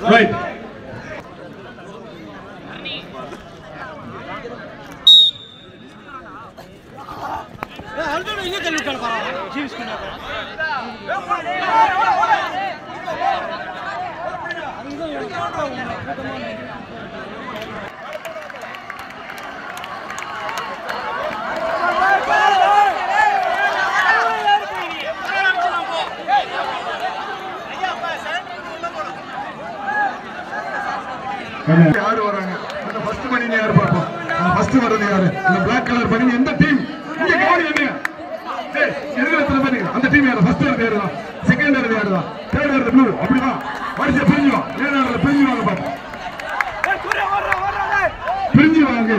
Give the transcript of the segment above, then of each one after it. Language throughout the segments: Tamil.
Right. யாரு வராங்க அந்த ஃபர்ஸ்ட் பண்ணி யாரு பாப்போம் ஃபர்ஸ்ட் வர்றது யாரு இந்த Black கலர் பண்ணி எந்த டீம் இங்க கவுடி என்ன டேய் எதுல பண்ணி அந்த டீம் யாரு ஃபர்ஸ்ட் வர்றது யாரு செகண்ட் வர்றது யாரு தேர்ட் வர்றது ப்ளூ அப்படிதான் வரிசை பிரிஞ்சு வா ஏனால பிரிஞ்சு வாங்க பாப்போம் பிரிஞ்சு வாங்க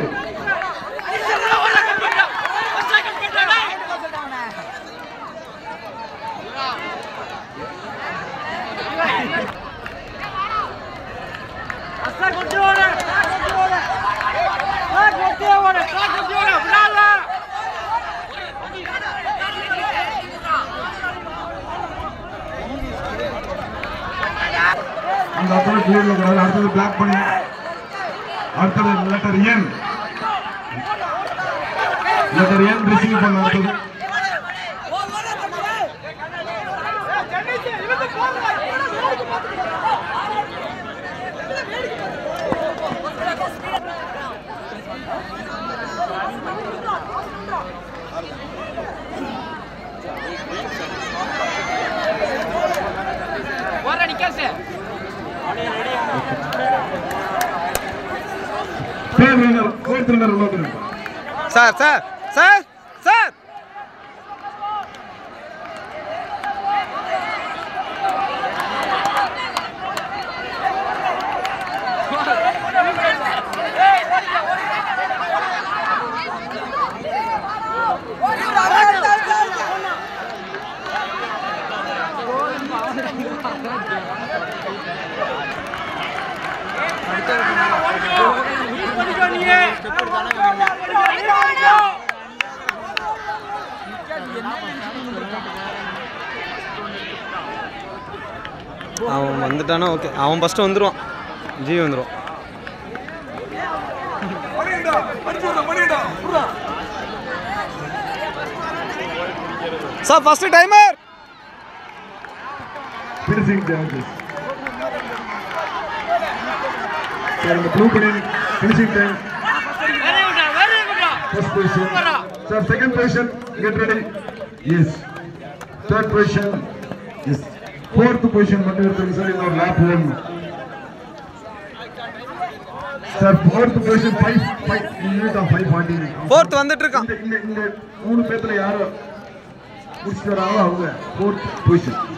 அந்த அப்புறம் க்ளூல கூடாது அடுத்தது பிளாக் பண்ணி அடுத்தது லெட்டர் என் ரிசீவ் பண்ண அடுத்தது சார் அவன் வந்துட்டானா ஓகே அவன் ஃபர்ஸ்ட் வந்துருவான் ஜீவி வந்துருவான் sir first timer finishing judges sir the blue putting finishing time very good first position sir second position get ready yes third position yes fourth position what you are sir in our lap 1 sir fourth position 5 minute of 5:40 fourth வந்துட்டு இருக்கான் இந்த மூணு பேர்ல யாரோ முடிச்சிட்டு வராங்களோ அவங்க fourth position